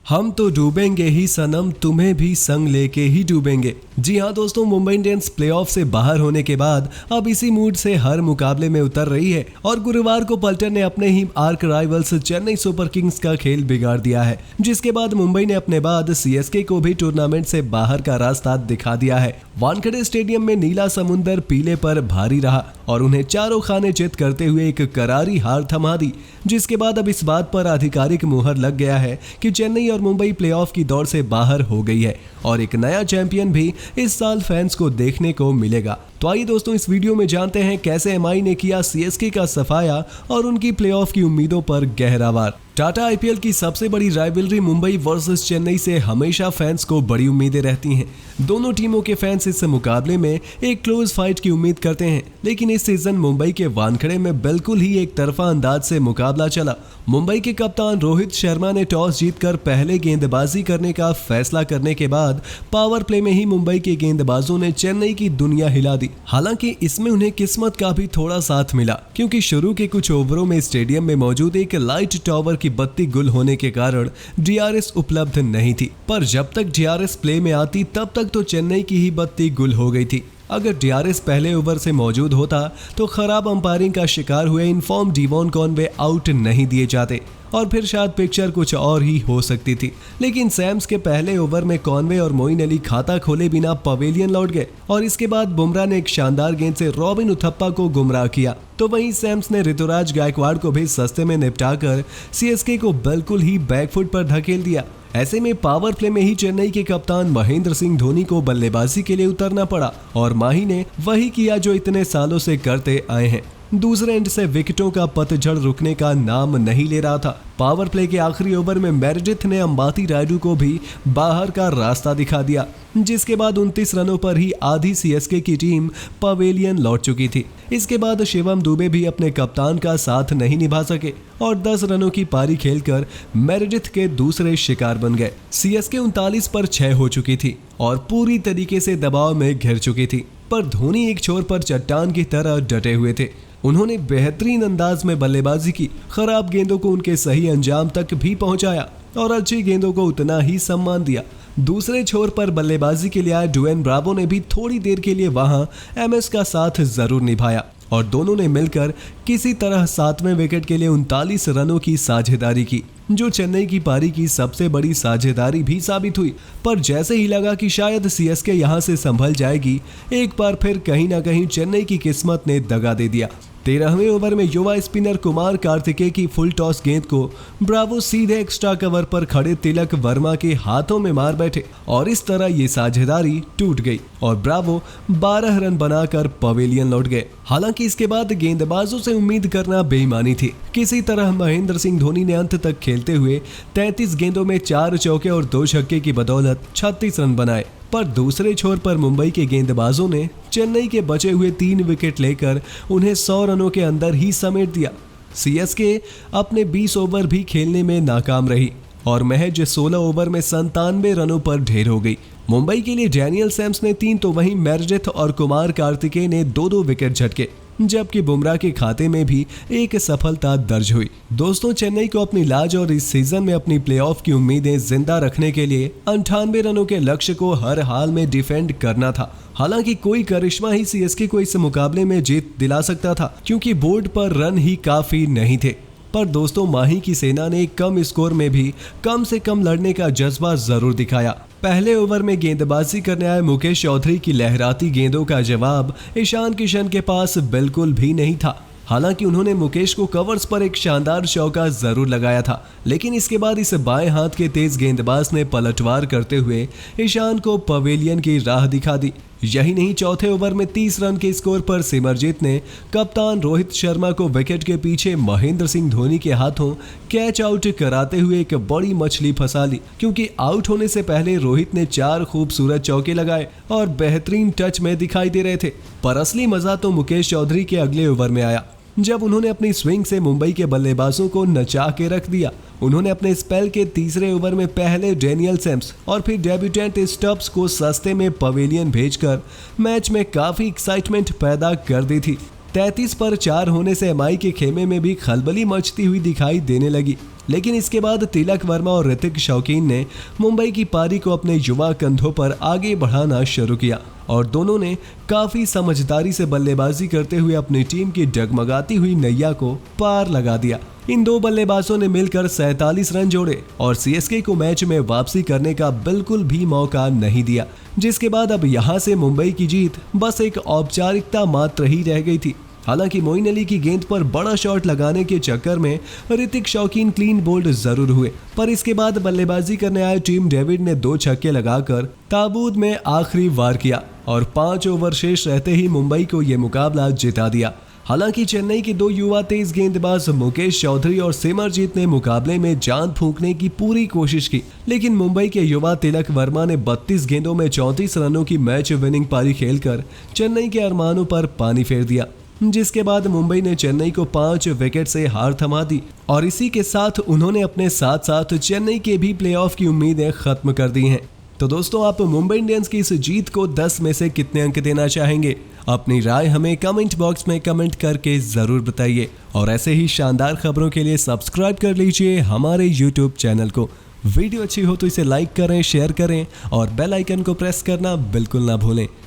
हम तो डूबेंगे ही सनम, तुम्हें भी संग लेके ही डूबेंगे। जी हाँ दोस्तों, मुंबई इंडियंस प्लेऑफ से बाहर होने के बाद अब इसी मूड से हर मुकाबले में उतर रही है और गुरुवार को पल्टन ने अपने ही arch rivals Chennai super kings का खेल बिगाड़ दिया है, जिसके बाद मुंबई ने अपने बाद सीएसके को भी टूर्नामेंट से बाहर का रास्ता दिखा दिया है। वानखेड़े स्टेडियम में नीला समुंदर पीले पर भारी रहा और उन्हें चारों खाने चित करते हुए एक करारी हार थमा दी, जिसके बाद अब इस बात पर आधिकारिक मुहर लग गया है कि चेन्नई और मुंबई प्लेऑफ की दौड़ से बाहर हो गई है और एक नया चैंपियन भी इस साल फैंस को देखने को मिलेगा। तो आइए दोस्तों, इस वीडियो में जानते हैं कैसे एमआई ने किया सीएसके का सफाया और उनकी प्लेऑफ की उम्मीदों पर गहरा वार। टाटा आईपीएल की सबसे बड़ी राइवलरी मुंबई वर्सेस चेन्नई से हमेशा फैंस को बड़ी उम्मीदें रहती हैं। दोनों टीमों के फैंस इस मुकाबले में एक क्लोज फाइट की उम्मीद करते हैं, लेकिन इस सीजन मुंबई के वानखेड़े में बिल्कुल ही एक तरफा अंदाज से मुकाबला चला। मुंबई के कप्तान रोहित शर्मा ने टॉस जीतकर पहले गेंदबाजी करने का फैसला करने के बाद पावर प्ले में ही मुंबई के गेंदबाजों ने चेन्नई की दुनिया हिला दी। हालांकि इसमें उन्हें किस्मत का भी थोड़ा साथ मिला, क्योंकि शुरू के कुछ ओवरों में स्टेडियम में मौजूद एक लाइट टावर की बत्ती गुल होने के कारण डीआरएस उपलब्ध नहीं थी, पर जब तक डीआरएस प्ले में आती तब तक तो चेन्नई की ही बत्ती गुल हो गई थी। अगर डीआरएस पहले ओवर से मौजूद होता तो खराब अंपायरिंग का शिकार हुए इनफॉर्म डिवॉन कॉनवे आउट नहीं दिए जाते और फिर शायद पिक्चर कुछ और ही हो सकती थी। लेकिन सैम्स के पहले ओवर में कॉनवे और मोइन अली खाता खोले बिना पवेलियन लौट गए और इसके बाद बुमराह ने एक शानदार गेंद से रॉबिन उथप्पा को गुमराह किया, तो वहीं सैम्स ने ऋतुराज गायकवाड़ को भी सस्ते में निपटाकर सीएसके को बिल्कुल ही बैकफुट पर धकेल दिया। ऐसे में पावर प्ले में ही चेन्नई के कप्तान महेंद्र सिंह धोनी को बल्लेबाजी के लिए उतरना पड़ा और माही ने वही किया जो इतने सालों से करते आए हैं। दूसरे एंड से विकेटों का पतझड़ रुकने का नाम नहीं ले रहा था। पावर प्ले के आखिरी ओवर में मेरेडिथ ने अंबाती रायडू को भी बाहर का रास्ता दिखा दिया, जिसके बाद 29 रनों पर ही आधी सीएसके की टीम पवेलियन लौट चुकी थी। इसके बाद शिवम दुबे भी अपने कप्तान का साथ नहीं निभा सके और 10 रनों की पारी खेलकर मेरेडिथ के दूसरे शिकार बन गए। सीएसके 39 पर 6 हो चुकी थी और पूरी तरीके से दबाव में घिर चुकी थी, पर धोनी एक छोर पर चट्टान की तरह डटे हुए थे। उन्होंने बेहतरीन अंदाज में बल्लेबाजी की, खराब गेंदों को उनके सही अंजाम तक भी पहुंचाया और अच्छी गेंदों को उतना ही सम्मान दिया। दूसरे छोर पर बल्लेबाजी के लिए आए ड्वेन ब्रावो ने भी थोड़ी देर के लिए वहां एमएस का साथ जरूर निभाया और दोनों ने मिलकर किसी तरह 7वें विकेट के लिए 39 रनों की साझेदारी की, जो चेन्नई की पारी की सबसे बड़ी साझेदारी भी साबित हुई। पर जैसे ही लगा कि शायद सीएसके यहां से संभल जाएगी, एक बार फिर कहीं ना कहीं चेन्नई की किस्मत ने दगा दे दिया। 13वें ओवर में युवा स्पिनर कुमार कार्तिकेय की फुल टॉस गेंद को ब्रावो सीधे एक्स्ट्रा कवर पर खड़े तिलक वर्मा के हाथों में मार बैठे और इस तरह ये साझेदारी टूट गई और ब्रावो 12 रन बनाकर पवेलियन लौट गए। हालांकि इसके बाद गेंदबाजों से उम्मीद करना बेईमानी थी। किसी तरह महेंद्र सिंह धोनी ने अंत तक खेलते हुए 33 गेंदों में 4 चौके और 2 छक्के की बदौलत 36 रन बनाए, पर दूसरे छोर पर मुंबई के गेंदबाजों ने चेन्नई के बचे हुए 3 विकेट लेकर उन्हें 100 रनों के अंदर ही समेट दिया। सीएसके अपने 20 ओवर भी खेलने में नाकाम रही और महज 16 ओवर में 97 रनों पर ढेर हो गई। मुंबई के लिए डैनियल सैम्स ने 3 तो वहीं मेरेडिथ और कुमार कार्तिकेय ने 2-2 विकेट झटके, जबकि बुमराह के खाते में भी एक सफलता दर्ज हुई। दोस्तों, चेन्नई को अपनी लाज और इस सीजन में अपनी प्लेऑफ की उम्मीदें जिंदा रखने के लिए 98 रनों के लक्ष्य को हर हाल में डिफेंड करना था। हालांकि कोई करिश्मा ही सीएसके को इस मुकाबले में जीत दिला सकता था, क्योंकि बोर्ड पर रन ही काफी नहीं थे। पर दोस्तों, माही की सेना ने कम स्कोर में भी कम से कम लड़ने का जज्बा जरूर दिखाया। पहले ओवर में गेंदबाजी करने आए मुकेश चौधरी की लहराती गेंदों का जवाब ईशान किशन के पास बिल्कुल भी नहीं था। हालांकि उन्होंने मुकेश को कवर्स पर एक शानदार चौका जरूर लगाया था, लेकिन इसके बाद इस बाएं हाथ के तेज गेंदबाज ने पलटवार करते हुए ईशान को पवेलियन की राह दिखा दी। यही नहीं, चौथे ओवर में 30 रन के स्कोर पर सिमरजीत ने कप्तान रोहित शर्मा को विकेट के पीछे महेंद्र सिंह धोनी के हाथों कैच आउट कराते हुए एक बड़ी मछली फंसा ली, क्योंकि आउट होने से पहले रोहित ने 4 खूबसूरत चौके लगाए और बेहतरीन टच में दिखाई दे रहे थे। पर असली मजा तो मुकेश चौधरी के अगले ओवर में आया, जब उन्होंने अपनी स्विंग से मुंबई के बल्लेबाजों को नचा के रख दिया। उन्होंने अपने स्पेल के तीसरे ओवर में पहले डैनियल सैम्स और फिर डेब्यूटेंट स्टब्स को सस्ते में पवेलियन भेजकर मैच में काफी एक्साइटमेंट पैदा कर दी थी। 33 पर 4 होने से एमआई के खेमे में भी खलबली मचती हुई दिखाई देने लगी। लेकिन इसके बाद तिलक वर्मा और ऋतिक शौकीन ने मुंबई की पारी को अपने युवा कंधों पर आगे बढ़ाना शुरू किया और दोनों ने काफी समझदारी से बल्लेबाजी करते हुए अपनी टीम की डगमगाती हुई नैया को पार लगा दिया। इन दो बल्लेबाजों ने मिलकर 47 रन जोड़े और सीएसके को मैच में वापसी करने का बिल्कुल भी मौका नहीं दिया, जिसके बाद अब यहां से मुंबई की जीत बस एक औपचारिकता मात्र ही रह गई थी। हालांकि मोइन अली की गेंद पर बड़ा शॉट लगाने के चक्कर में ऋतिक शौकीन क्लीन बोल्ड जरूर हुए, पर इसके बाद बल्लेबाजी करने आए टीम डेविड ने 2 छक्के लगाकर ताबूत में आखिरी वार किया और 5 ओवर शेष रहते ही मुंबई को यह मुकाबला जिता दिया। हालांकि चेन्नई के 2 युवा तेज गेंदबाज मुकेश चौधरी और सिमरजीत ने मुकाबले में जान फूंकने की पूरी कोशिश की, लेकिन मुंबई के युवा तिलक वर्मा ने 32 गेंदों में 34 रनों की मैच विनिंग पारी खेलकर चेन्नई के अरमानों पर पानी फेर दिया, जिसके बाद मुंबई ने चेन्नई को 5 विकेट से हार थमा दी और इसी के साथ उन्होंने अपने साथ साथ चेन्नई के भी प्लेऑफ की उम्मीदें खत्म कर दी हैं। तो दोस्तों, आप मुंबई इंडियंस की इस जीत को 10 में से कितने अंक देना चाहेंगे? अपनी राय हमें कमेंट बॉक्स में कमेंट करके जरूर बताइए और ऐसे ही शानदार खबरों के लिए सब्सक्राइब कर लीजिए हमारे यूट्यूब चैनल को। वीडियो अच्छी हो तो इसे लाइक करें, शेयर करें और बेल आइकन को प्रेस करना बिल्कुल ना भूलें।